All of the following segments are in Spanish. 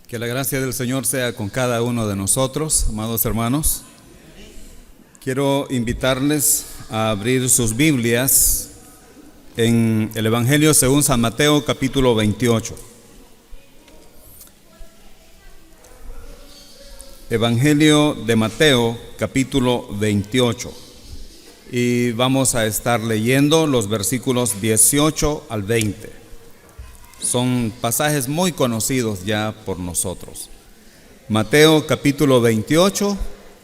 Que la gracia del Señor sea con cada uno de nosotros, amados hermanos. Quiero invitarles a abrir sus Biblias en el Evangelio según San Mateo, capítulo 28. Evangelio de Mateo, capítulo 28. Y vamos a estar leyendo los versículos 18 al 20. Son pasajes muy conocidos ya por nosotros. Mateo capítulo 28,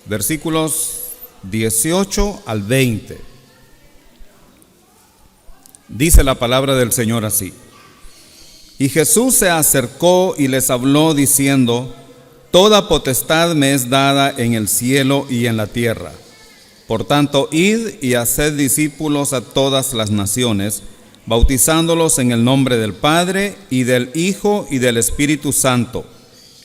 versículos 18 al 20. Dice la palabra del Señor así: Y Jesús se acercó y les habló diciendo: Toda potestad me es dada en el cielo y en la tierra. Por tanto, id y haced discípulos a todas las naciones, bautizándolos en el nombre del Padre, y del Hijo, y del Espíritu Santo,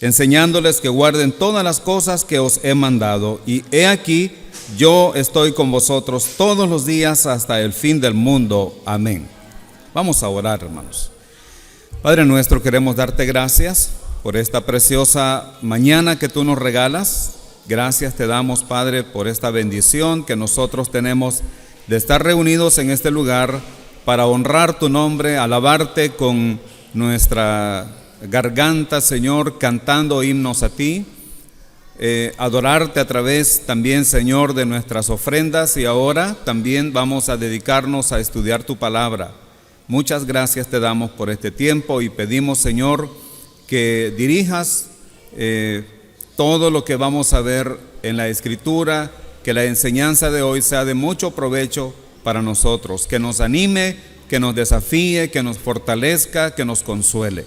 enseñándoles que guarden todas las cosas que os he mandado. Y he aquí, yo estoy con vosotros todos los días hasta el fin del mundo. Amén. Vamos a orar, hermanos. Padre nuestro, queremos darte gracias por esta preciosa mañana que tú nos regalas. Gracias te damos, Padre, por esta bendición que nosotros tenemos de estar reunidos en este lugar para honrar tu nombre, alabarte con nuestra garganta, Señor, cantando himnos a ti, adorarte a través también, Señor, de nuestras ofrendas, y ahora también vamos a dedicarnos a estudiar tu palabra. Muchas gracias te damos por este tiempo y pedimos, Señor, que dirijas todo lo que vamos a ver en la Escritura, que la enseñanza de hoy sea de mucho provecho para nosotros, que nos anime, que nos desafíe, que nos fortalezca, que nos consuele.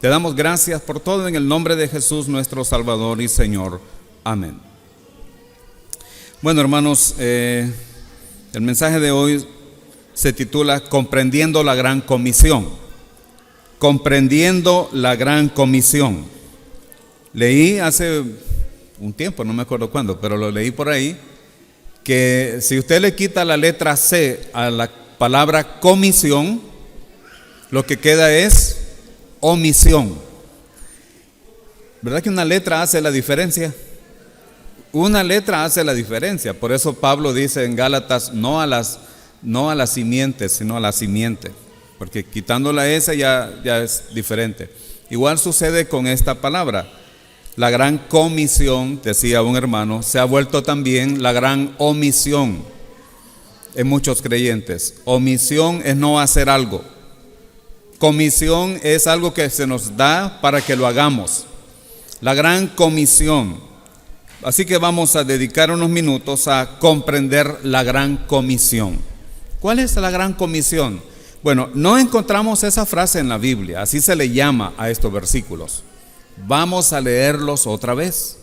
Te damos gracias por todo en el nombre de Jesús, nuestro Salvador y Señor. Amén. Bueno, hermanos, el mensaje de hoy se titula Comprendiendo la Gran Comisión. Comprendiendo la Gran Comisión. Leí hace un tiempo, no me acuerdo cuándo, pero lo leí por ahí, que si usted le quita la letra C a la palabra comisión, lo que queda es omisión. ¿Verdad que una letra hace la diferencia? Una letra hace la diferencia. Por eso Pablo dice en Gálatas, no a las simientes, sino a la simiente, porque quitando la S ya es diferente. Igual sucede con esta palabra. La gran comisión, decía un hermano, se ha vuelto también la gran omisión en muchos creyentes. Omisión es no hacer algo. Comisión es algo que se nos da para que lo hagamos. La gran comisión. Así que vamos a dedicar unos minutos a comprender la gran comisión. ¿Cuál es la gran comisión? Bueno, no encontramos esa frase en la Biblia, así se le llama a estos versículos. Vamos a leerlos otra vez.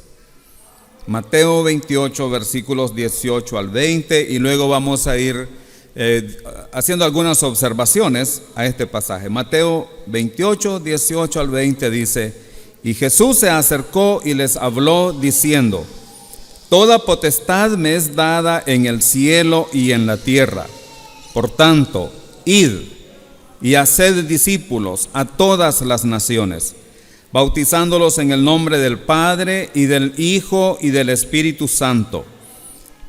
Mateo 28, versículos 18 al 20, y luego vamos a ir haciendo algunas observaciones a este pasaje. Mateo 28, 18 al 20 dice: Y Jesús se acercó y les habló diciendo: Toda potestad me es dada en el cielo y en la tierra. Por tanto, id y haced discípulos a todas las naciones, bautizándolos en el nombre del Padre, y del Hijo, y del Espíritu Santo,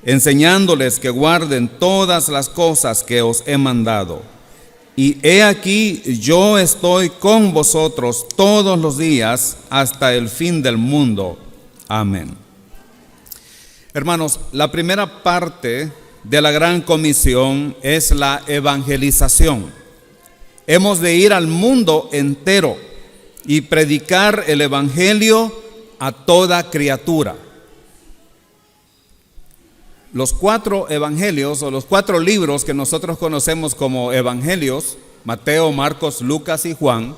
enseñándoles que guarden todas las cosas que os he mandado. Y he aquí, yo estoy con vosotros todos los días hasta el fin del mundo. Amén. Hermanos, la primera parte de la gran comisión es la evangelización. Hemos de ir al mundo entero y predicar el evangelio a toda criatura. Los 4 evangelios o los 4 libros que nosotros conocemos como evangelios, Mateo, Marcos, Lucas y Juan,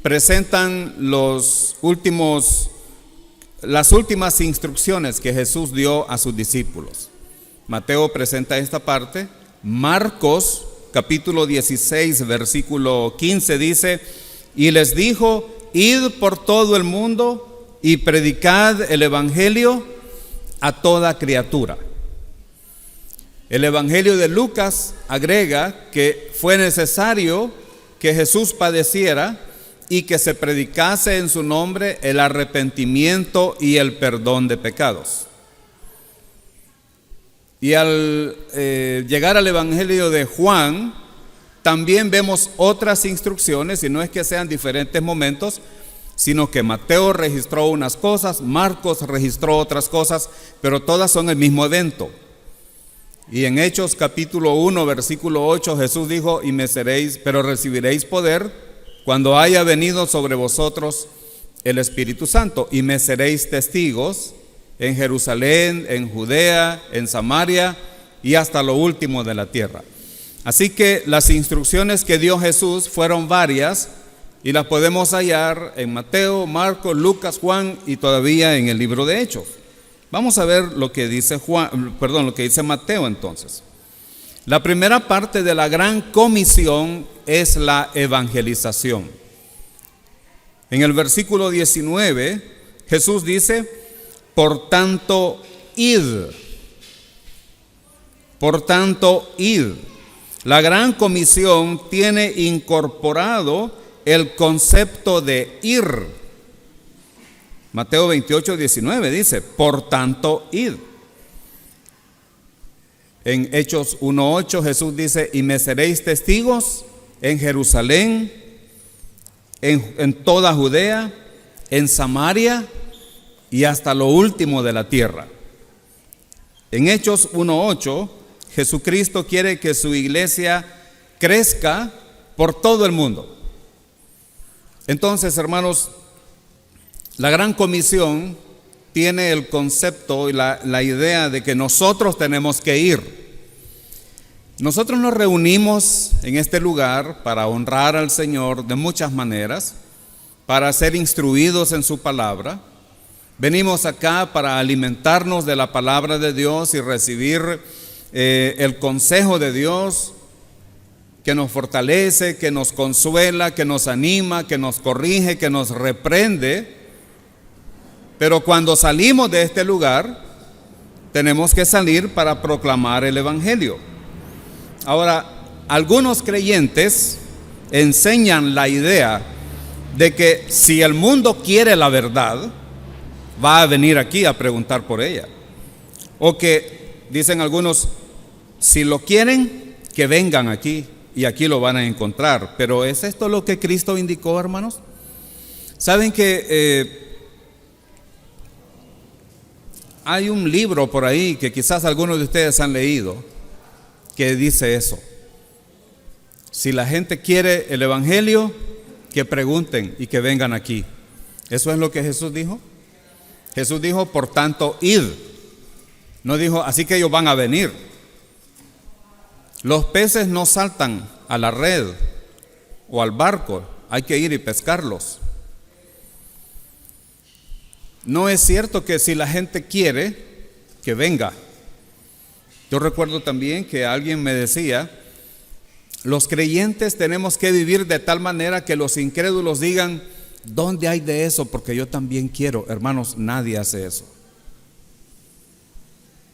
presentan las últimas instrucciones que Jesús dio a sus discípulos. Mateo presenta esta parte. Marcos, capítulo 16, versículo 15 dice: Y les dijo: Id por todo el mundo y predicad el evangelio a toda criatura. El evangelio de Lucas agrega que fue necesario que Jesús padeciera y que se predicase en su nombre el arrepentimiento y el perdón de pecados. Y al llegar al Evangelio de Juan, también vemos otras instrucciones, y no es que sean diferentes momentos, sino que Mateo registró unas cosas, Marcos registró otras cosas, pero todas son el mismo evento. Y en Hechos capítulo 1, versículo 8, Jesús dijo: y me seréis, pero recibiréis poder cuando haya venido sobre vosotros el Espíritu Santo, y me seréis testigos en Jerusalén, en Judea, en Samaria y hasta lo último de la tierra. Así que las instrucciones que dio Jesús fueron varias, y las podemos hallar en Mateo, Marcos, Lucas, Juan y todavía en el libro de Hechos. Vamos a ver lo que dice lo que dice Mateo entonces. La primera parte de la gran comisión es la evangelización. En el versículo 19, Jesús dice: por tanto, id. Por tanto, id. La gran comisión tiene incorporado el concepto de ir. Mateo 28, 19 dice: por tanto, id. En Hechos 1:8 Jesús dice: y me seréis testigos en Jerusalén, en toda Judea, en Samaria y hasta lo último de la tierra. En Hechos 1:8 Jesucristo quiere que su iglesia crezca por todo el mundo. Entonces, hermanos, la gran comisión tiene el concepto y la idea de que nosotros tenemos que ir. Nosotros nos reunimos en este lugar para honrar al Señor de muchas maneras, para ser instruidos en su palabra. Venimos acá para alimentarnos de la palabra de Dios y recibir el consejo de Dios, que nos fortalece, que nos consuela, que nos anima, que nos corrige, que nos reprende. Pero cuando salimos de este lugar, tenemos que salir para proclamar el Evangelio. Ahora, algunos creyentes enseñan la idea de que si el mundo quiere la verdad, va a venir aquí a preguntar por ella. O que, dicen algunos, si lo quieren, que vengan aquí y aquí lo van a encontrar. Pero ¿es esto lo que Cristo indicó, hermanos? Saben que hay un libro por ahí que quizás algunos de ustedes han leído, que dice eso: si la gente quiere el Evangelio, que pregunten y que vengan aquí. ¿Eso es lo que Jesús dijo? Jesús dijo: por tanto, id. No dijo: así que ellos van a venir. Los peces no saltan a la red o al barco, hay que ir y pescarlos. No es cierto que si la gente quiere, que venga. Yo recuerdo también que alguien me decía: los creyentes tenemos que vivir de tal manera que los incrédulos digan: ¿dónde hay de eso? Porque yo también quiero. Hermanos, nadie hace eso.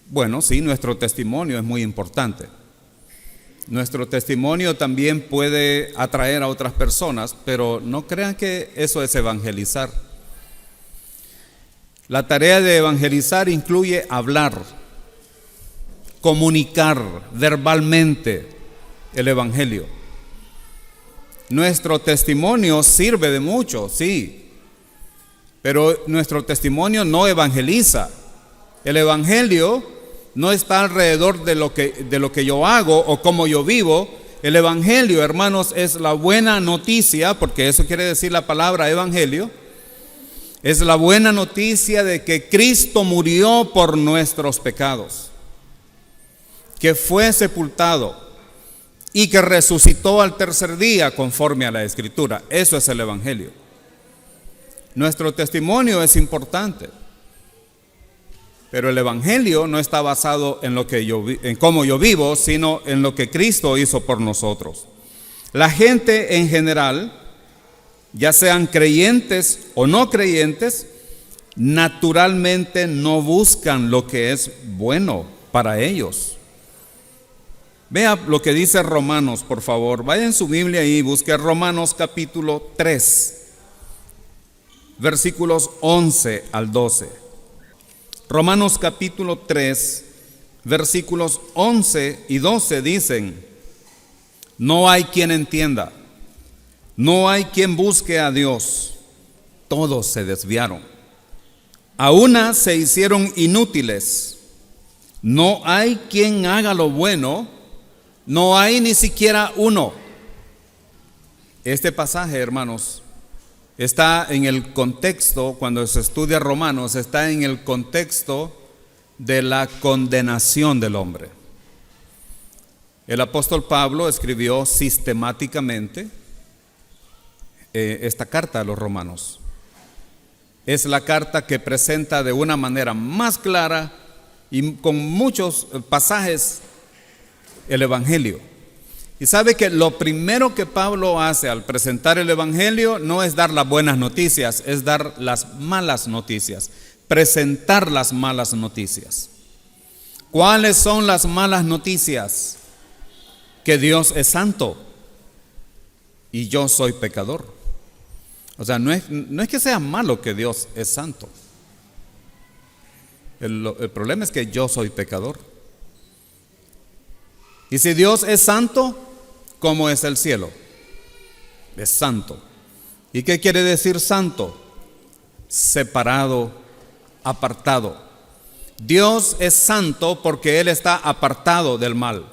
Bueno, sí, nuestro testimonio es muy importante. Nuestro testimonio también puede atraer a otras personas, pero no crean que eso es evangelizar. La tarea de evangelizar incluye hablar, comunicar verbalmente el Evangelio. Nuestro testimonio sirve de mucho, sí, pero nuestro testimonio no evangeliza. El Evangelio no está alrededor de lo que yo hago o cómo yo vivo. El Evangelio, hermanos, es la buena noticia, porque eso quiere decir la palabra evangelio. Es la buena noticia de que Cristo murió por nuestros pecados, que fue sepultado y que resucitó al tercer día conforme a la Escritura. Eso es el Evangelio. Nuestro testimonio es importante, pero el Evangelio no está basado en cómo yo vivo, sino en lo que Cristo hizo por nosotros. La gente en general, ya sean creyentes o no creyentes, naturalmente no buscan lo que es bueno para ellos. Vea lo que dice Romanos, por favor. Vaya en su Biblia y busque Romanos capítulo 3. versículos 11 al 12. Romanos capítulo 3, versículos 11 y 12 dicen: no hay quien entienda, no hay quien busque a Dios, todos se desviaron, a una se hicieron inútiles, no hay quien haga lo bueno, no hay ni siquiera uno. Este pasaje, hermanos, está en el contexto, cuando se estudia Romanos, está en el contexto de la condenación del hombre. El apóstol Pablo escribió sistemáticamente esta carta a los romanos. Es la carta que presenta de una manera más clara y con muchos pasajes el Evangelio. Y sabe que lo primero que Pablo hace al presentar el Evangelio no es dar las buenas noticias, es dar las malas noticias, presentar las malas noticias. ¿Cuáles son las malas noticias? Que Dios es santo y yo soy pecador. O sea, no es que sea malo que Dios es santo. El problema es que yo soy pecador. Y si Dios es santo, ¿cómo es el cielo? Es santo. ¿Y qué quiere decir santo? Separado, apartado. Dios es santo porque Él está apartado del mal.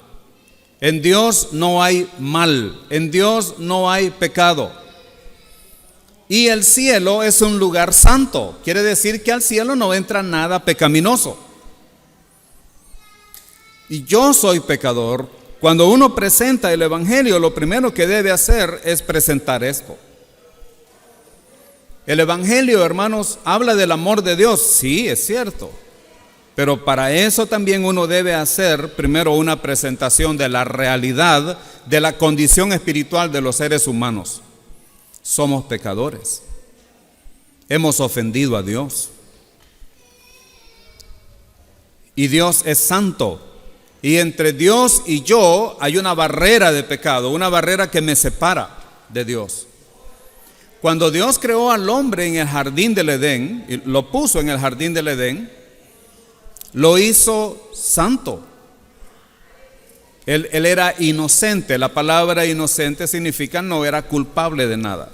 En Dios no hay mal, en Dios no hay pecado. Y el cielo es un lugar santo. Quiere decir que al cielo no entra nada pecaminoso. Y yo soy pecador. Cuando uno presenta el Evangelio, lo primero que debe hacer es presentar esto. El Evangelio, hermanos, habla del amor de Dios. Sí, es cierto. Pero para eso también uno debe hacer primero una presentación de la realidad de la condición espiritual de los seres humanos. Somos pecadores. Hemos ofendido a Dios. Y Dios es santo. Y entre Dios y yo hay una barrera de pecado, una barrera que me separa de Dios. Cuando Dios creó al hombre en el jardín del Edén, y lo puso en el jardín del Edén, lo hizo santo. Él era inocente. La palabra inocente significa no era culpable de nada.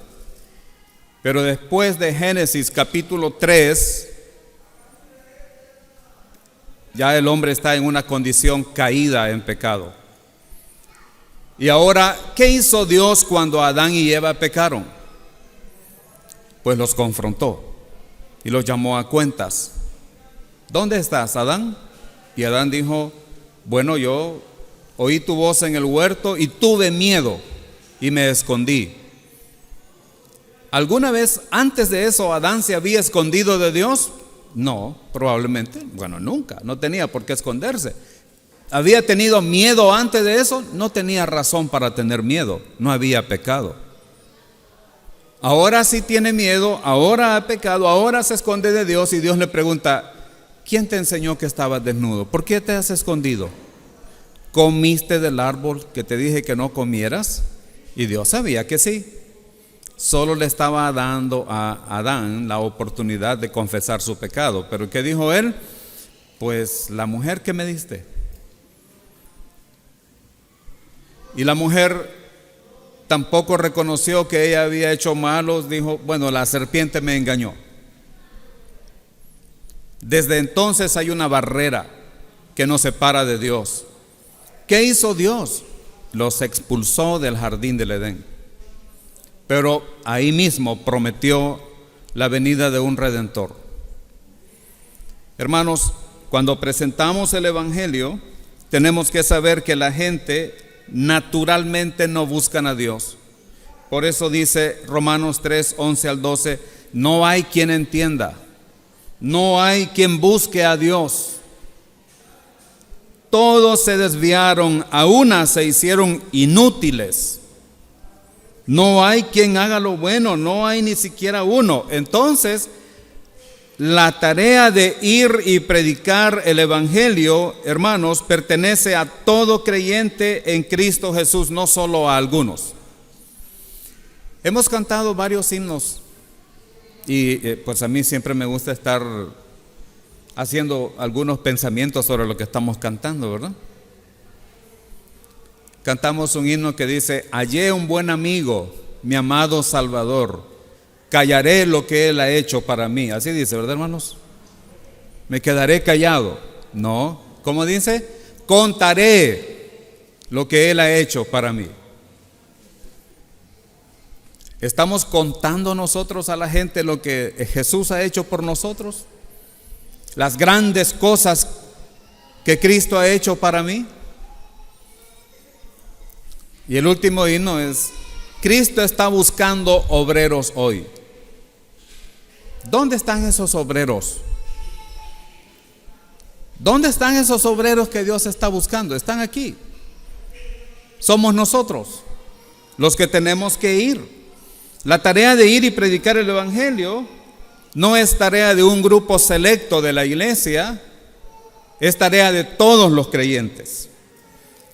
Pero después de Génesis capítulo 3, ya el hombre está en una condición caída en pecado. Y ahora, ¿qué hizo Dios cuando Adán y Eva pecaron? Pues los confrontó y los llamó a cuentas. ¿Dónde estás, Adán? Y Adán dijo: bueno, yo oí tu voz en el huerto y tuve miedo y me escondí. ¿Alguna vez antes de eso Adán se había escondido de Dios? No, probablemente. Bueno, nunca. No tenía por qué esconderse. ¿Había tenido miedo antes de eso? No tenía razón para tener miedo. No había pecado. Ahora sí tiene miedo, ahora ha pecado, ahora se esconde de Dios y Dios le pregunta: ¿quién te enseñó que estabas desnudo? ¿Por qué te has escondido? ¿Comiste del árbol que te dije que no comieras? Y Dios sabía que sí. Solo le estaba dando a Adán la oportunidad de confesar su pecado. Pero ¿qué dijo él? Pues la mujer que me diste. Y la mujer tampoco reconoció que ella había hecho malos. Dijo: bueno, la serpiente me engañó. Desde entonces hay una barrera que nos separa de Dios. ¿Qué hizo Dios? Los expulsó del jardín del Edén. Pero ahí mismo prometió la venida de un redentor. Hermanos, cuando presentamos el Evangelio, tenemos que saber que la gente naturalmente no buscan a Dios. Por eso dice Romanos 3, 11 al 12: no hay quien entienda, no hay quien busque a Dios. Todos se desviaron, a una se hicieron inútiles. No hay quien haga lo bueno, no hay ni siquiera uno. Entonces, la tarea de ir y predicar el Evangelio, hermanos, pertenece a todo creyente en Cristo Jesús, no solo a algunos. Hemos cantado varios himnos Y pues a mí siempre me gusta estar haciendo algunos pensamientos sobre lo que estamos cantando, ¿verdad? Cantamos un himno que dice: hallé un buen amigo, mi amado Salvador, callaré lo que Él ha hecho para mí. Así dice, ¿verdad, hermanos? Me quedaré callado. No, ¿cómo dice? Contaré lo que Él ha hecho para mí. ¿Estamos contando nosotros a la gente lo que Jesús ha hecho por nosotros? Las grandes cosas que Cristo ha hecho para mí. Y el último himno es: Cristo está buscando obreros hoy. ¿Dónde están esos obreros? ¿Dónde están esos obreros que Dios está buscando? Están aquí. Somos nosotros los que tenemos que ir. La tarea de ir y predicar el Evangelio no es tarea de un grupo selecto de la iglesia, es tarea de todos los creyentes.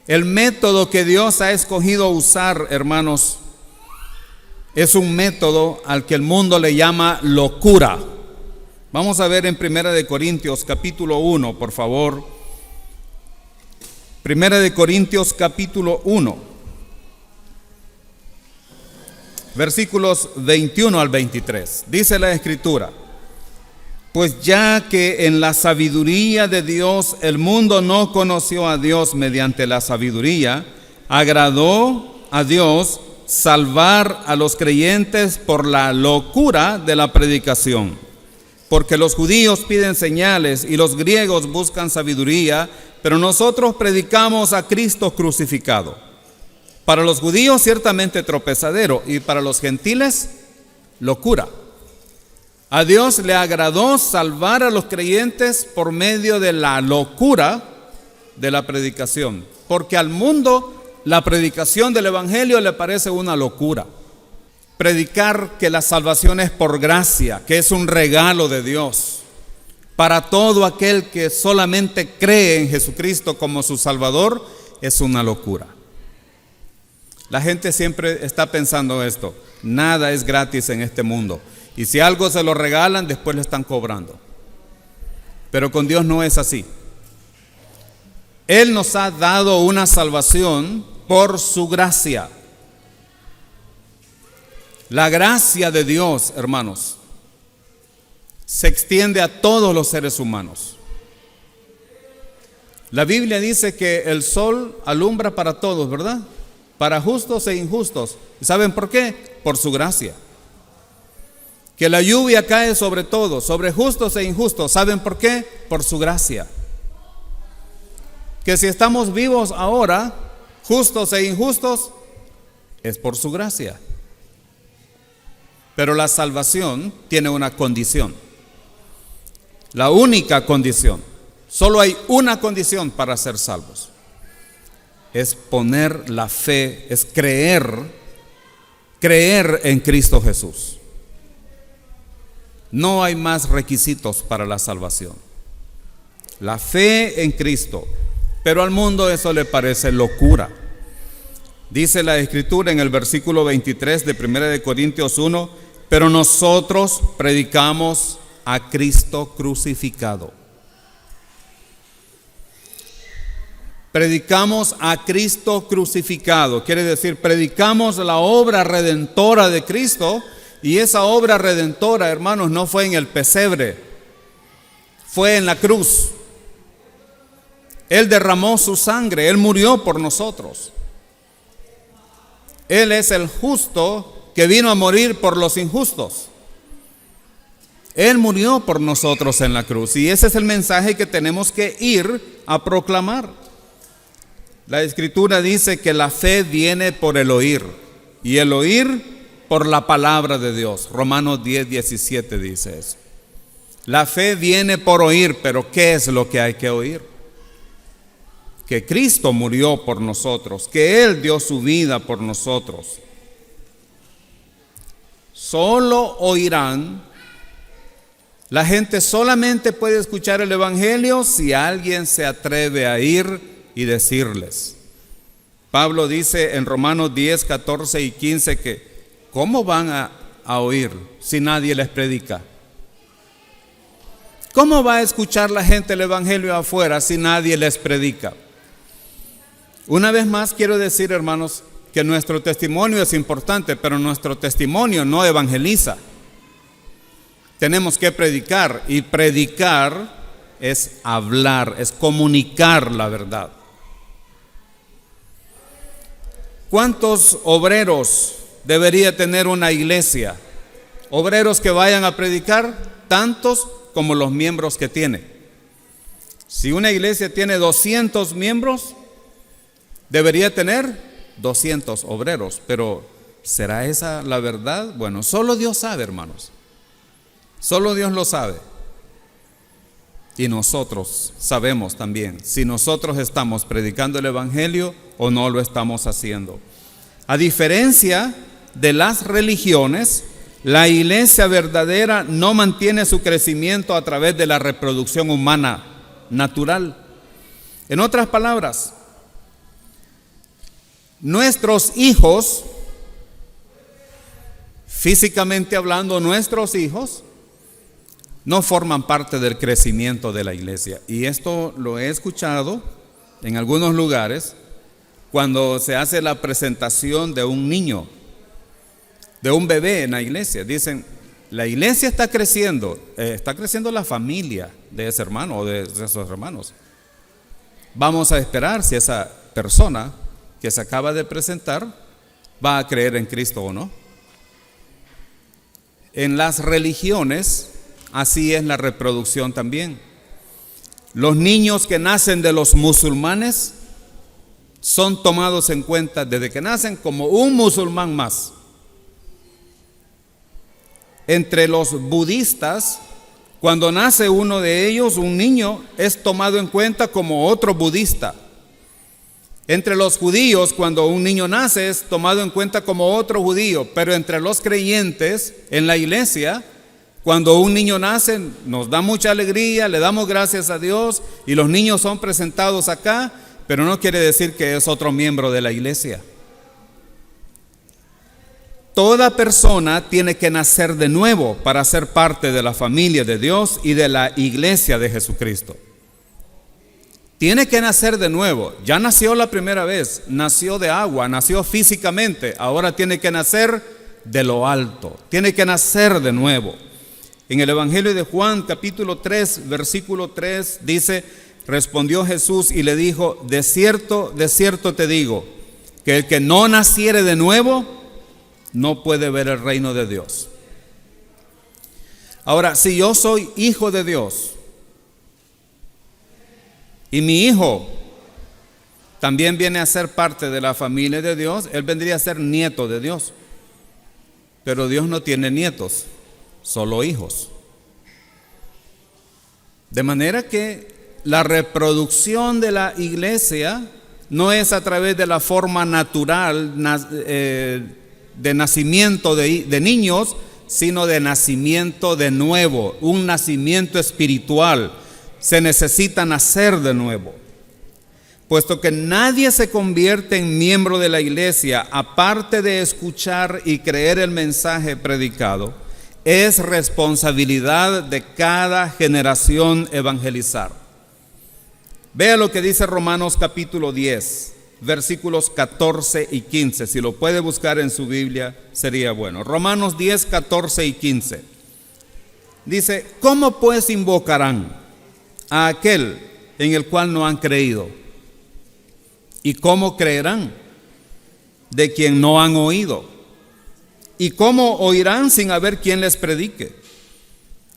El método que Dios ha escogido usar, hermanos, es un método al que el mundo le llama locura. Vamos a ver en 1 Corintios capítulo 1, por favor. 1 Corintios capítulo 1. Versículos 21 al 23. Dice la Escritura: pues ya que en la sabiduría de Dios el mundo no conoció a Dios mediante la sabiduría, agradó a Dios salvar a los creyentes por la locura de la predicación. Porque los judíos piden señales y los griegos buscan sabiduría, pero nosotros predicamos a Cristo crucificado. Para los judíos ciertamente tropezadero, y para los gentiles locura. A Dios le agradó salvar a los creyentes por medio de la locura de la predicación, porque al mundo la predicación del Evangelio le parece una locura. Predicar que la salvación es por gracia, que es un regalo de Dios para todo aquel que solamente cree en Jesucristo como su Salvador, es una locura. La gente siempre está pensando esto: nada es gratis en este mundo, y si algo se lo regalan, después le están cobrando. Pero con Dios no es así. Él nos ha dado una salvación por su gracia. La gracia de Dios, hermanos, se extiende a todos los seres humanos. La Biblia dice que el sol alumbra para todos, ¿verdad? Para justos e injustos. ¿Y saben por qué? Por su gracia. Que la lluvia cae sobre todos, sobre justos e injustos. ¿Saben por qué? Por su gracia. Que si estamos vivos ahora, justos e injustos, es por su gracia. Pero la salvación tiene una condición. La única condición. Solo hay una condición para ser salvos. Es poner la fe, es creer en Cristo Jesús. No hay más requisitos para la salvación. La fe en Cristo. Pero al mundo eso le parece locura. Dice la Escritura en el versículo 23 de 1 Corintios 1: pero nosotros predicamos a Cristo crucificado. Predicamos a Cristo crucificado, quiere decir, predicamos la obra redentora de Cristo. Y esa obra redentora, hermanos, no fue en el pesebre, fue en la cruz. Él derramó su sangre, Él murió por nosotros. Él es el justo que vino a morir por los injustos. Él murió por nosotros en la cruz, y ese es el mensaje que tenemos que ir a proclamar. La Escritura dice que la fe viene por el oír, y el oír por la palabra de Dios. Romanos 10:17 dice eso. La fe viene por oír, pero ¿qué es lo que hay que oír? Que Cristo murió por nosotros, que Él dio su vida por nosotros. Solo oirán. La gente solamente puede escuchar el Evangelio si alguien se atreve a ir y decirles. Pablo dice en Romanos 10, 14 y 15 que ¿cómo van a a oír si nadie les predica? ¿Cómo va a escuchar la gente el evangelio afuera si nadie les predica? Una vez más quiero decir, hermanos, que nuestro testimonio es importante, pero nuestro testimonio no evangeliza. Tenemos que predicar, y predicar es hablar, es comunicar la verdad. ¿Cuántos obreros debería tener una iglesia? Obreros que vayan a predicar, tantos como los miembros que tiene. Si una iglesia tiene 200 miembros, debería tener 200 obreros. Pero ¿será esa la verdad? Bueno, solo Dios sabe, hermanos. Solo Dios lo sabe. Y nosotros sabemos también si nosotros estamos predicando el evangelio o no lo estamos haciendo. A diferencia de las religiones, la iglesia verdadera no mantiene su crecimiento a través de la reproducción humana natural. En otras palabras, nuestros hijos, físicamente hablando, nuestros hijos no forman parte del crecimiento de la iglesia. Y esto lo he escuchado en algunos lugares cuando se hace la presentación de un niño, de un bebé en la iglesia. Dicen, la iglesia está creciendo la familia de ese hermano o de esos hermanos. Vamos a esperar si esa persona que se acaba de presentar va a creer en Cristo o no. En las religiones, así es la reproducción también. Los niños que nacen de los musulmanes son tomados en cuenta desde que nacen como un musulmán más. Entre los budistas, cuando nace uno de ellos, un niño, es tomado en cuenta como otro budista. Entre los judíos, cuando un niño nace, es tomado en cuenta como otro judío. Pero entre los creyentes en la iglesia, cuando un niño nace, nos da mucha alegría, le damos gracias a Dios y los niños son presentados acá, pero no quiere decir que es otro miembro de la iglesia. Toda persona tiene que nacer de nuevo para ser parte de la familia de Dios y de la iglesia de Jesucristo. Tiene que nacer de nuevo. Ya nació la primera vez, nació de agua, nació físicamente, ahora tiene que nacer de lo alto, tiene que nacer de nuevo. En el Evangelio de Juan, capítulo 3, versículo 3, dice, respondió Jesús y le dijo, de cierto te digo, que el que no naciere de nuevo, no puede ver el reino de Dios. Ahora, si yo soy hijo de Dios, y mi hijo también viene a ser parte de la familia de Dios, él vendría a ser nieto de Dios. Pero Dios no tiene nietos, solo hijos. De manera que la reproducción de la iglesia no es a través de la forma natural de nacimiento de niños, sino de nacimiento de nuevo, un nacimiento espiritual. Se necesita nacer de nuevo. Puesto que nadie se convierte en miembro de la iglesia aparte de escuchar y creer el mensaje predicado, es responsabilidad de cada generación evangelizar. Vea lo que dice Romanos capítulo 10, versículos 14 y 15. Si lo puede buscar en su Biblia, sería bueno. Romanos 10, 14 y 15. Dice, ¿cómo pues invocarán a aquel en el cual no han creído? ¿Y cómo creerán de quien no han oído? ¿Y cómo oirán sin haber quien les predique?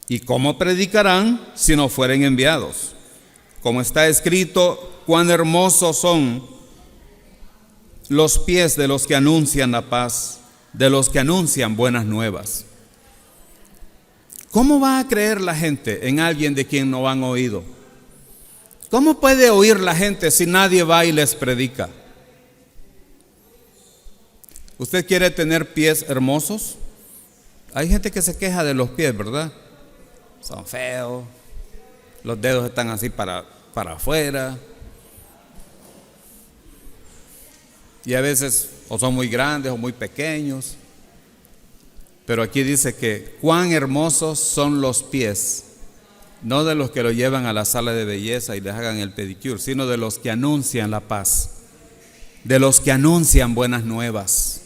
¿Y cómo predicarán si no fueren enviados? Como está escrito, cuán hermosos son los pies de los que anuncian la paz, de los que anuncian buenas nuevas. ¿Cómo va a creer la gente en alguien de quien no han oído? ¿Cómo puede oír la gente si nadie va y les predica? ¿Usted quiere tener pies hermosos? Hay gente que se queja de los pies, ¿verdad? Son feos, los dedos están así para afuera. Y a veces o son muy grandes o muy pequeños. Pero aquí dice que cuán hermosos son los pies, no de los que lo llevan a la sala de belleza y les hagan el pedicure, sino de los que anuncian la paz, de los que anuncian buenas nuevas.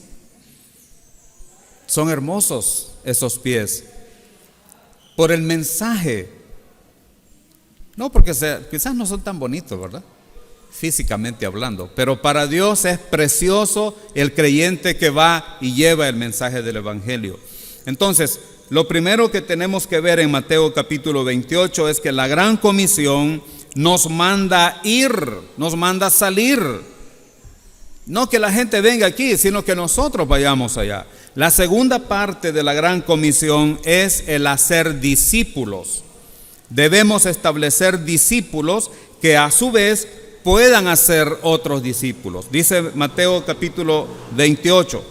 Son hermosos esos pies por el mensaje, no porque quizás no son tan bonitos, ¿verdad? Físicamente hablando, pero para Dios es precioso el creyente que va y lleva el mensaje del Evangelio. Entonces, lo primero que tenemos que ver en Mateo capítulo 28 es que la gran comisión nos manda ir, nos manda salir. No que la gente venga aquí, sino que nosotros vayamos allá. La segunda parte de la gran comisión es el hacer discípulos. Debemos establecer discípulos que a su vez puedan hacer otros discípulos. Dice Mateo capítulo 28.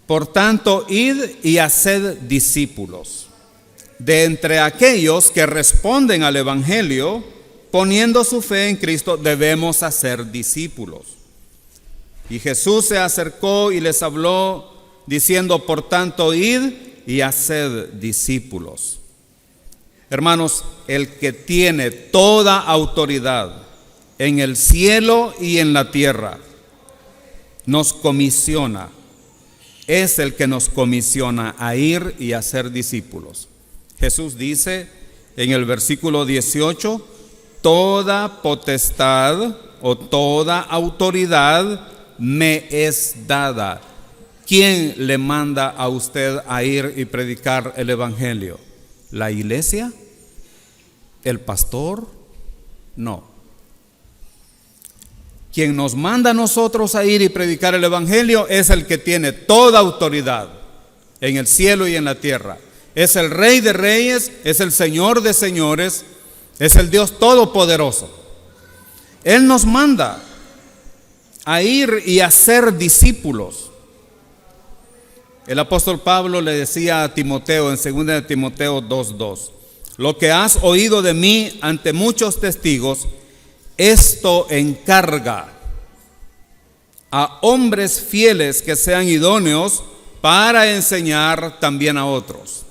Por tanto, id y haced discípulos de entre aquellos que responden al Evangelio, poniendo su fe en Cristo. Debemos hacer discípulos. Y Jesús se acercó y les habló diciendo, por tanto, id y haced discípulos. Hermanos, el que tiene toda autoridad en el cielo y en la tierra nos comisiona, es el que nos comisiona a ir y a ser discípulos. Jesús dice en el versículo 18, toda potestad o toda autoridad me es dada. ¿Quién le manda a usted a ir y predicar el Evangelio? ¿La iglesia? ¿El pastor? No. Quien nos manda a nosotros a ir y predicar el Evangelio es el que tiene toda autoridad en el cielo y en la tierra. Es el Rey de Reyes, es el Señor de Señores, es el Dios Todopoderoso. Él nos manda a ir y a ser discípulos. El apóstol Pablo le decía a Timoteo en 2 de Timoteo 2:2, lo que has oído de mí ante muchos testigos, esto encarga a hombres fieles que sean idóneos para enseñar también a otros.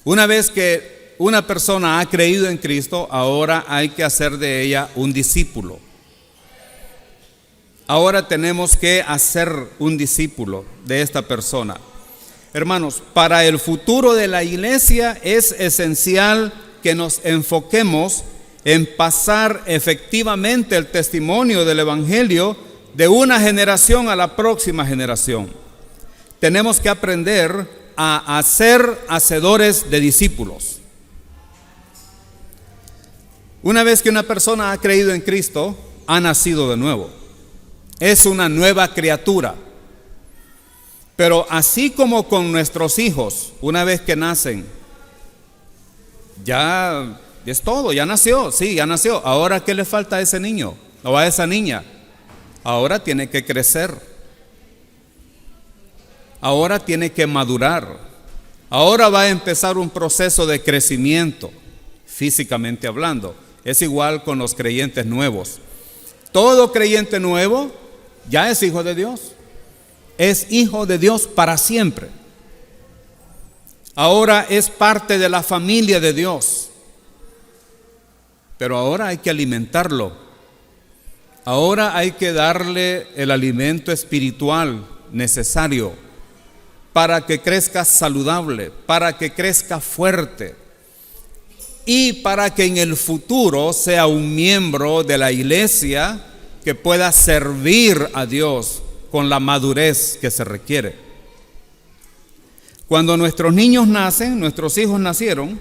Una vez que una persona ha creído en Cristo, ahora hay que hacer de ella un discípulo. Ahora tenemos que hacer un discípulo de esta persona. Hermanos, para el futuro de la iglesia es esencial que nos enfoquemos en pasar efectivamente el testimonio del Evangelio de una generación a la próxima generación. Tenemos que aprender a ser hacedores de discípulos. Una vez que una persona ha creído en Cristo, ha nacido de nuevo. Es una nueva criatura. Pero así como con nuestros hijos, una vez que nacen, ya es todo, ya nació, sí, ya nació. Ahora, ¿qué le falta a ese niño o a esa niña? Ahora tiene que crecer. Ahora tiene que madurar. Ahora va a empezar un proceso de crecimiento, físicamente hablando. Es igual con los creyentes nuevos. Todo creyente nuevo ya es hijo de Dios. Es hijo de Dios para siempre. Ahora es parte de la familia de Dios. Pero ahora hay que alimentarlo. Ahora hay que darle el alimento espiritual necesario para que crezca saludable, para que crezca fuerte y para que en el futuro sea un miembro de la iglesia que pueda servir a Dios con la madurez que se requiere. Cuando nuestros niños nacen, nuestros hijos nacieron,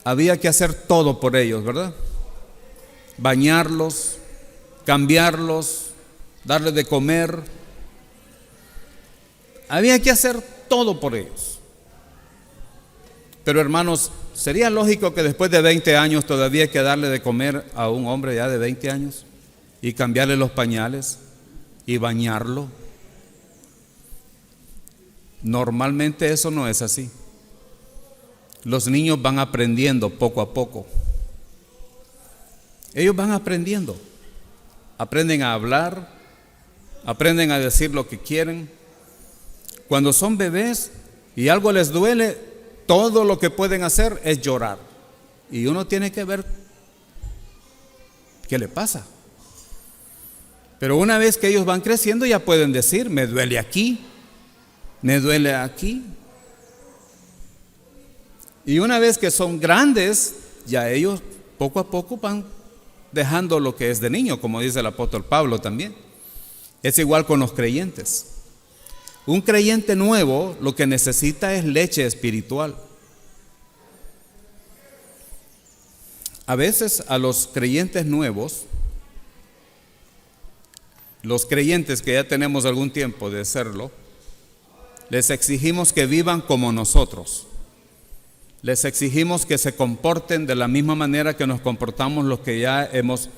había que hacer todo por ellos, ¿verdad? Bañarlos, cambiarlos, darles de comer. Había que hacer todo por ellos. Pero hermanos, ¿sería lógico que después de 20 años todavía hay que darle de comer a un hombre ya de 20 años? Y cambiarle los pañales y bañarlo. Normalmente eso no es así. Los niños van aprendiendo poco a poco. Ellos van aprendiendo. Aprenden a hablar, aprenden a decir lo que quieren. Cuando son bebés y algo les duele, todo lo que pueden hacer es llorar. Y uno tiene que ver qué le pasa. Pero una vez que ellos van creciendo ya pueden decir, me duele aquí, me duele aquí. Y una vez que son grandes, ya ellos poco a poco van dejando lo que es de niño, como dice el apóstol Pablo también. Es igual con los creyentes. Un creyente nuevo lo que necesita es leche espiritual. A veces a los creyentes nuevos, los creyentes que ya tenemos algún tiempo de serlo, les exigimos que vivan como nosotros. Les exigimos que se comporten de la misma manera que nos comportamos los que ya hemos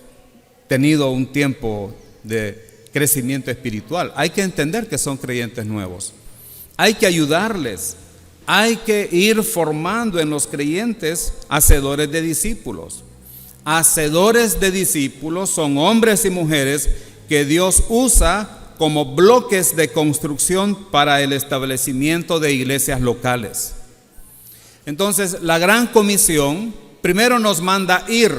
tenido un tiempo de crecimiento espiritual. Hay que entender que son creyentes nuevos. Hay que ayudarles. Hay que ir formando en los creyentes hacedores de discípulos. Hacedores de discípulos son hombres y mujeres que Dios usa como bloques de construcción para el establecimiento de iglesias locales. Entonces, la gran comisión, primero nos manda ir.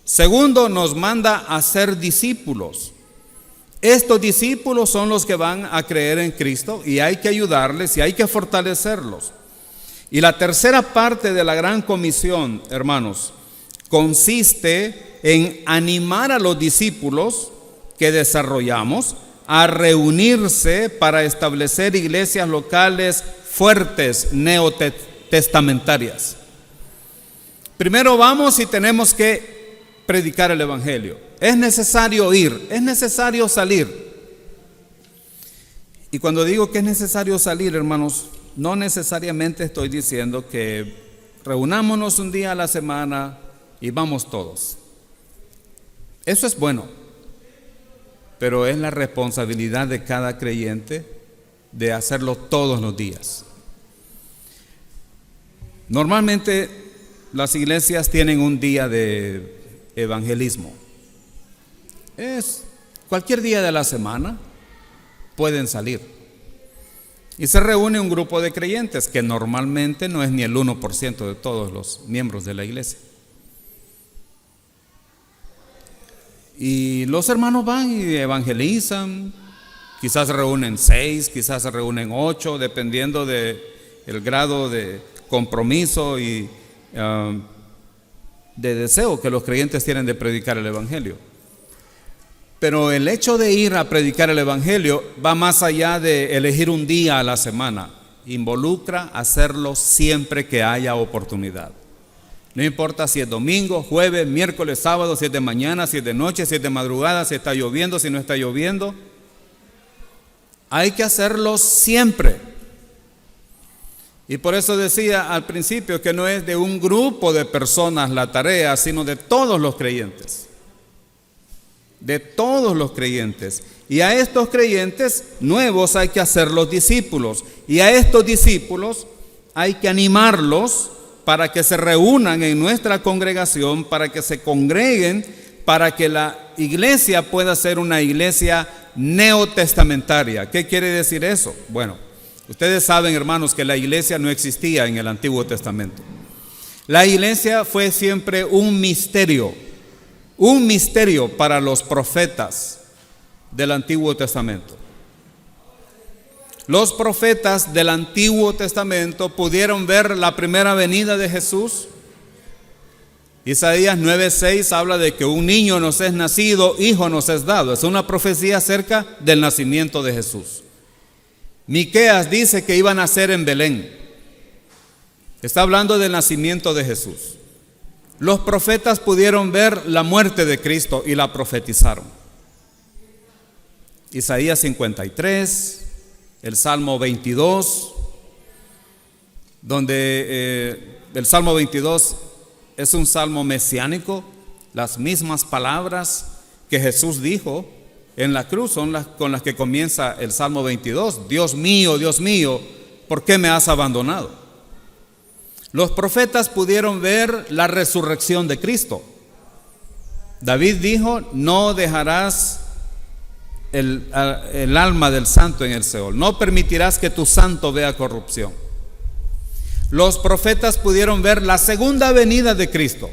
Segundo, nos manda a ser discípulos. Estos discípulos son los que van a creer en Cristo y hay que ayudarles y hay que fortalecerlos. Y la tercera parte de la gran comisión, hermanos, consiste en animar a los discípulos que desarrollamos a reunirse para establecer iglesias locales fuertes, neotestamentarias. Primero vamos y tenemos que predicar el evangelio. Es necesario ir, es necesario salir. Y cuando digo que es necesario salir, hermanos, no necesariamente estoy diciendo que reunámonos un día a la semana y vamos todos. Eso es bueno, pero es la responsabilidad de cada creyente de hacerlo todos los días. Normalmente las iglesias tienen un día de evangelismo. Es cualquier día de la semana pueden salir. Y se reúne un grupo de creyentes que normalmente no es ni el 1% de todos los miembros de la iglesia. Y los hermanos van y evangelizan. Quizás se reúnen 6, quizás se reúnen 8, dependiendo del grado de compromiso y de deseo que los creyentes tienen de predicar el evangelio. Pero el hecho de ir a predicar el evangelio va más allá de elegir un día a la semana. Involucra hacerlo siempre que haya oportunidad. No importa si es domingo, jueves, miércoles, sábado, si es de mañana, si es de noche, si es de madrugada, si está lloviendo, si no está lloviendo. Hay que hacerlo siempre. Y por eso decía al principio que no es de un grupo de personas la tarea, sino de todos los creyentes. De todos los creyentes. Y a estos creyentes nuevos hay que hacerlos discípulos. Y a estos discípulos hay que animarlos para que se reúnan en nuestra congregación, para que se congreguen, para que la iglesia pueda ser una iglesia neotestamentaria. ¿Qué quiere decir eso? Bueno, ustedes saben, hermanos, que la iglesia no existía en el Antiguo Testamento. La iglesia fue siempre un misterio para los profetas del Antiguo Testamento. Los profetas del Antiguo Testamento pudieron ver la primera venida de Jesús. Isaías 9:6 habla de que un niño nos es nacido, hijo nos es dado. Es una profecía acerca del nacimiento de Jesús. Miqueas dice que iba a nacer en Belén. Está hablando del nacimiento de Jesús. Los profetas pudieron ver la muerte de Cristo y la profetizaron. Isaías 53, el Salmo 22, donde el Salmo 22 es un salmo mesiánico. Las mismas palabras que Jesús dijo en la cruz son las con las que comienza el Salmo 22. Dios mío, ¿por qué me has abandonado? Los profetas pudieron ver la resurrección de Cristo. David dijo, no dejarás el alma del santo en el Seol. No permitirás que tu santo vea corrupción. Los profetas pudieron ver la segunda venida de Cristo.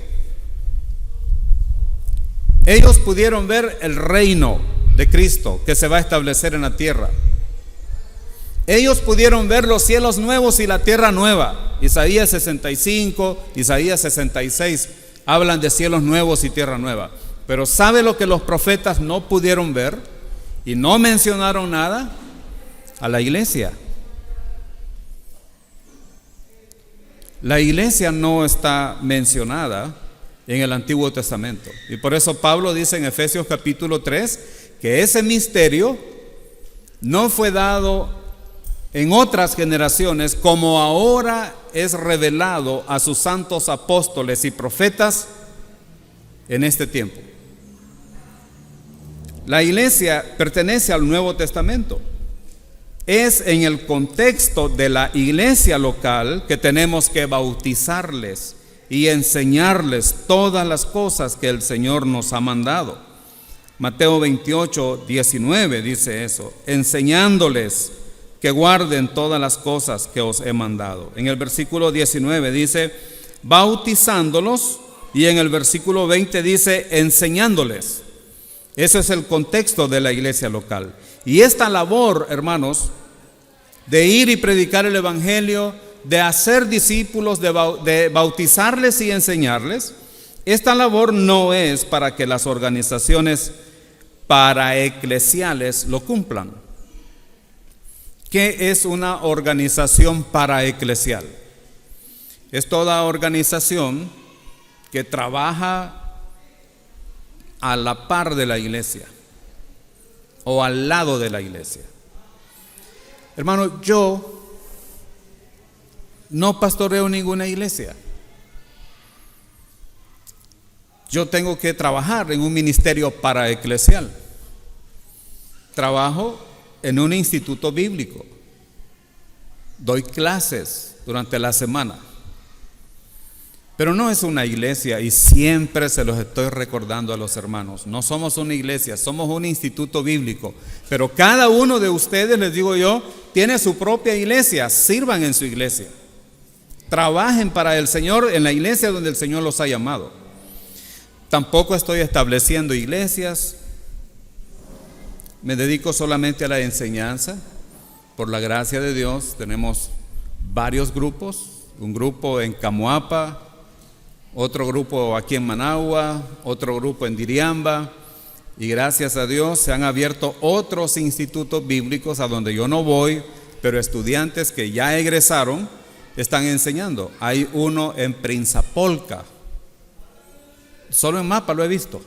Ellos pudieron ver el reino de Cristo que se va a establecer en la tierra. Ellos pudieron ver los cielos nuevos y la tierra nueva. Isaías 65, Isaías 66 hablan de cielos nuevos y tierra nueva. Pero ¿sabe lo que los profetas no pudieron ver? Y no mencionaron nada. A la iglesia. La iglesia no está mencionada en el Antiguo Testamento. Y por eso Pablo dice en Efesios capítulo 3 que ese misterio no fue dado en otras generaciones como ahora es revelado a sus santos apóstoles y profetas en este tiempo. La iglesia pertenece al Nuevo Testamento. Es en el contexto de la iglesia local que tenemos que bautizarles y enseñarles todas las cosas que el Señor nos ha mandado. Mateo 28, 19 dice eso, enseñándoles que guarden todas las cosas que os he mandado. En el versículo 19 dice, bautizándolos, y en el versículo 20 dice, enseñándoles. Ese es el contexto de la iglesia local. Y esta labor, hermanos, de ir y predicar el evangelio, de hacer discípulos, de bautizarles y enseñarles, esta labor no es para que las organizaciones paraeclesiales lo cumplan. ¿Qué es una organización paraeclesial? Es toda organización que trabaja a la par de la iglesia o al lado de la iglesia. Hermano, yo no pastoreo ninguna iglesia. Yo tengo que trabajar en un ministerio paraeclesial. Trabajo en un instituto bíblico. Doy clases durante la semana. Pero no es una iglesia, y siempre se los estoy recordando a los hermanos. No somos una iglesia, somos un instituto bíblico. Pero cada uno de ustedes, les digo yo, tiene su propia iglesia. Sirvan en su iglesia. Trabajen para el Señor en la iglesia donde el Señor los ha llamado. Tampoco estoy estableciendo iglesias. Me dedico solamente a la enseñanza. Por la gracia de Dios tenemos varios grupos. Un grupo en Camoapa, otro grupo aquí en Managua, otro grupo en Diriamba, y gracias a Dios se han abierto otros institutos bíblicos a donde yo no voy, pero estudiantes que ya egresaron están enseñando. Hay uno en Prinzapolca, solo en mapa lo he visto,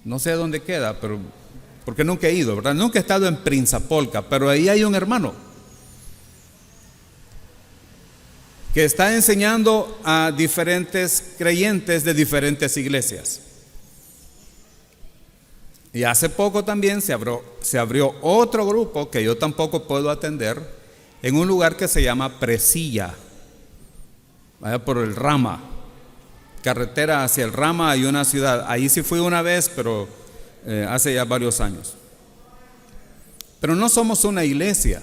no sé dónde queda, pero porque nunca he ido, ¿verdad? Nunca he estado en Prinzapolca, pero ahí hay un hermano que está enseñando a diferentes creyentes de diferentes iglesias. Y hace poco también se abrió otro grupo que yo tampoco puedo atender en un lugar que se llama Presilla, allá por el Rama, carretera hacia el Rama. Hay una ciudad, ahí sí fui una vez, pero hace ya varios años. Pero no somos una iglesia.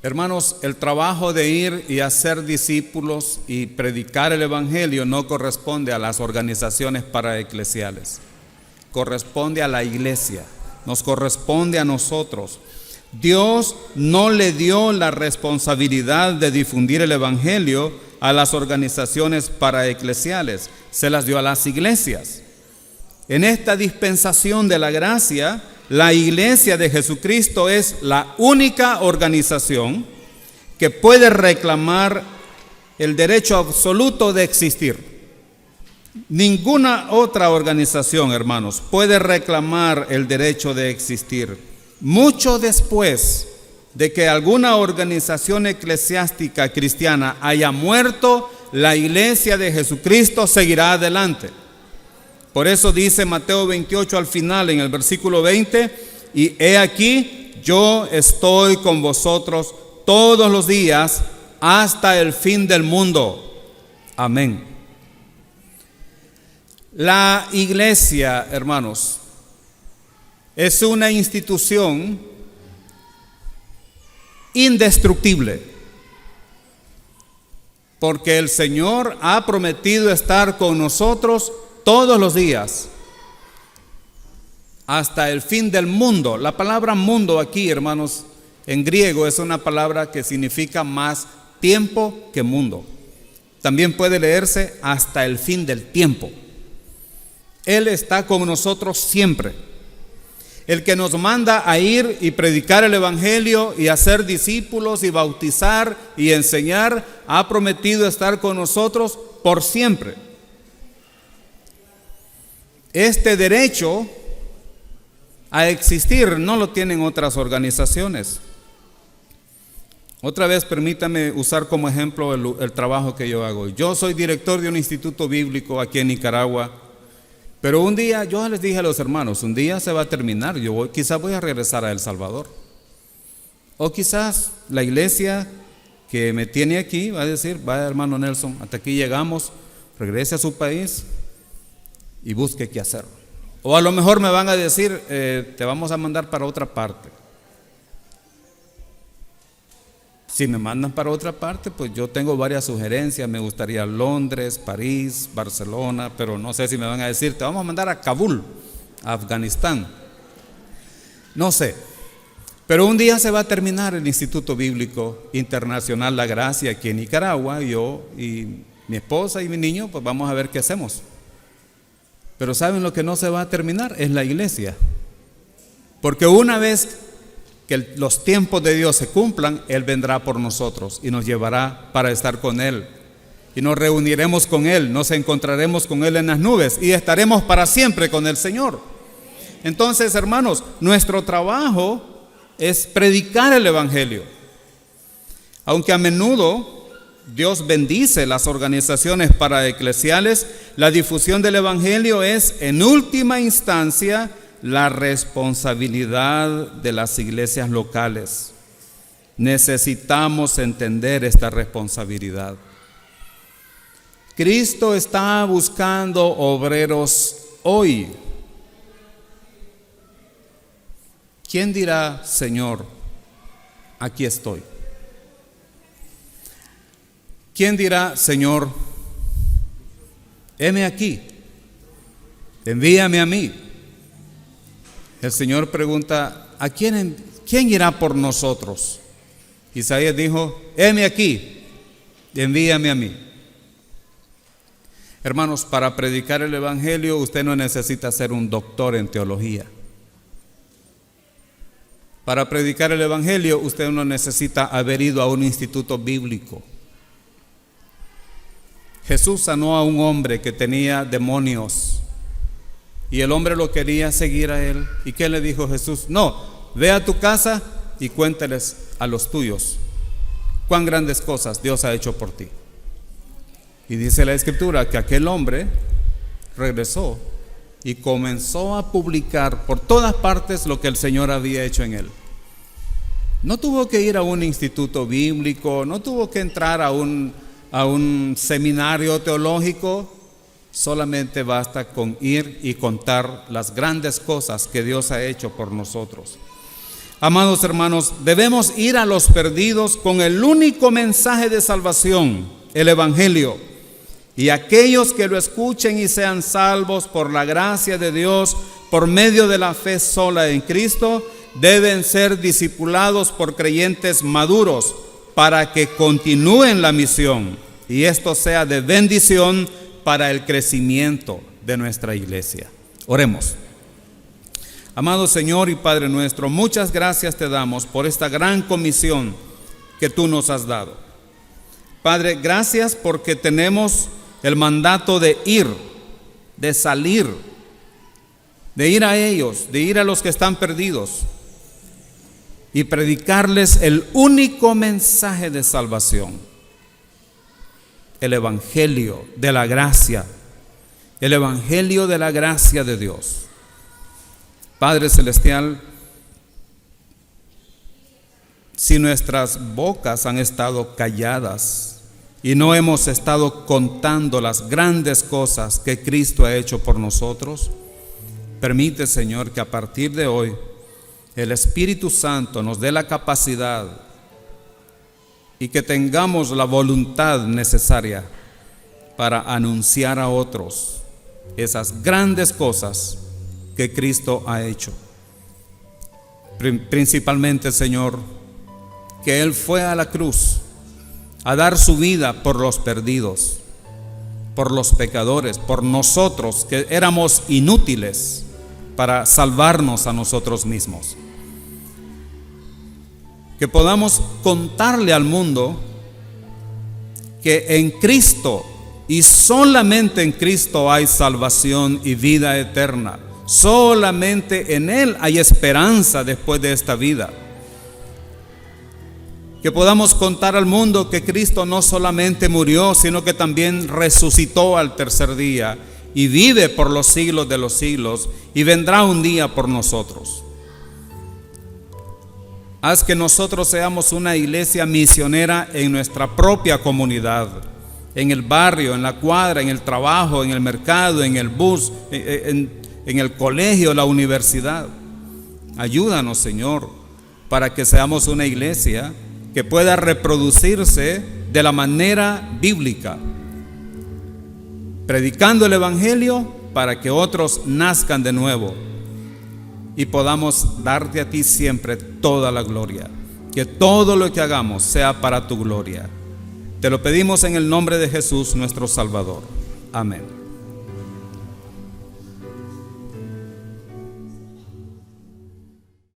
Hermanos, el trabajo de ir y hacer discípulos y predicar el evangelio no corresponde a las organizaciones paraeclesiales. Corresponde a la iglesia, nos corresponde a nosotros. Dios no le dio la responsabilidad de difundir el evangelio a las organizaciones paraeclesiales, se las dio a las iglesias. En esta dispensación de la gracia, la iglesia de Jesucristo es la única organización que puede reclamar el derecho absoluto de existir. Ninguna otra organización, hermanos, puede reclamar el derecho de existir. Mucho después de que alguna organización eclesiástica cristiana haya muerto, la iglesia de Jesucristo seguirá adelante. Por eso dice Mateo 28 al final, en el versículo 20, y he aquí, yo estoy con vosotros todos los días hasta el fin del mundo. Amén. La iglesia, hermanos, es una institución indestructible, porque el Señor ha prometido estar con nosotros todos los días, hasta el fin del mundo. La palabra mundo aquí, hermanos, en griego es una palabra que significa más tiempo que mundo. También puede leerse hasta el fin del tiempo. Él está con nosotros siempre. El que nos manda a ir y predicar el evangelio y hacer discípulos y bautizar y enseñar, ha prometido estar con nosotros por siempre. Este derecho a existir no lo tienen otras organizaciones. Otra vez permítame usar como ejemplo el trabajo que yo hago. Yo soy director de un instituto bíblico aquí en Nicaragua, pero un día yo les dije a los hermanos, un día se va a terminar, quizás voy a regresar a El Salvador, o quizás la iglesia que me tiene aquí va a decir, vaya hermano Nelson, hasta aquí llegamos, regrese a su país y busque qué hacer. O a lo mejor me van a decir, te vamos a mandar para otra parte. Si me mandan para otra parte, pues yo tengo varias sugerencias. Me gustaría Londres, París, Barcelona, pero no sé si me van a decir, te vamos a mandar a Kabul, a Afganistán. No sé. Pero un día se va a terminar el Instituto Bíblico Internacional La Gracia aquí en Nicaragua. Yo y mi esposa y mi niño, pues vamos a ver qué hacemos. Pero ¿saben lo que no se va a terminar? Es la iglesia. Porque una vez que los tiempos de Dios se cumplan, Él vendrá por nosotros y nos llevará para estar con Él. Y nos reuniremos con Él, nos encontraremos con Él en las nubes y estaremos para siempre con el Señor. Entonces, hermanos, nuestro trabajo es predicar el evangelio. Aunque a menudo Dios bendice las organizaciones paraeclesiales, la difusión del evangelio es en última instancia la responsabilidad de las iglesias locales. Necesitamos entender esta responsabilidad. Cristo está buscando obreros hoy. ¿Quién dirá, Señor, aquí estoy? ¿Quién dirá, Señor, heme aquí, envíame a mí? El Señor pregunta, ¿a quién irá por nosotros? Isaías dijo, heme aquí, envíame a mí. Hermanos, para predicar el evangelio usted no necesita ser un doctor en teología. Para predicar el evangelio usted no necesita haber ido a un instituto bíblico. Jesús sanó a un hombre que tenía demonios y el hombre lo quería seguir a él. ¿Y qué le dijo Jesús? No, ve a tu casa y cuéntales a los tuyos cuán grandes cosas Dios ha hecho por ti. Y dice la Escritura que aquel hombre regresó y comenzó a publicar por todas partes lo que el Señor había hecho en él. No tuvo que ir a un instituto bíblico, no tuvo que entrar a un seminario teológico. Solamente basta con ir y contar las grandes cosas que Dios ha hecho por nosotros. Amados hermanos, debemos ir a los perdidos con el único mensaje de salvación, el evangelio. Y aquellos que lo escuchen y sean salvos por la gracia de Dios, por medio de la fe sola en Cristo, deben ser discipulados por creyentes maduros para que continúen la misión y esto sea de bendición para el crecimiento de nuestra iglesia. Oremos. Amado Señor y Padre nuestro, muchas gracias te damos por esta gran comisión que tú nos has dado. Padre, gracias porque tenemos el mandato de ir, de salir, de ir a ellos, de ir a los que están perdidos y predicarles el único mensaje de salvación, el evangelio de la gracia, el evangelio de la gracia de Dios. Padre celestial, si nuestras bocas han estado calladas y no hemos estado contando las grandes cosas que Cristo ha hecho por nosotros, Permite, Señor, que a partir de hoy el Espíritu Santo nos dé la capacidad y que tengamos la voluntad necesaria para anunciar a otros esas grandes cosas que Cristo ha hecho. Principalmente, Señor, que Él fue a la cruz a dar su vida por los perdidos, por los pecadores, por nosotros que éramos inútiles para salvarnos a nosotros mismos. Que podamos contarle al mundo que en Cristo y solamente en Cristo hay salvación y vida eterna. Solamente en Él hay esperanza después de esta vida. Que podamos contar al mundo que Cristo no solamente murió, sino que también resucitó al tercer día y vive por los siglos de los siglos y vendrá un día por nosotros. Haz que nosotros seamos una iglesia misionera en nuestra propia comunidad, en el barrio, en la cuadra, en el trabajo, en el mercado, en el bus, en el colegio, la universidad. Ayúdanos, Señor, para que seamos una iglesia que pueda reproducirse de la manera bíblica, predicando el Evangelio para que otros nazcan de nuevo y podamos darte a ti siempre toda la gloria. Que todo lo que hagamos sea para tu gloria. Te lo pedimos en el nombre de Jesús, nuestro Salvador. Amén.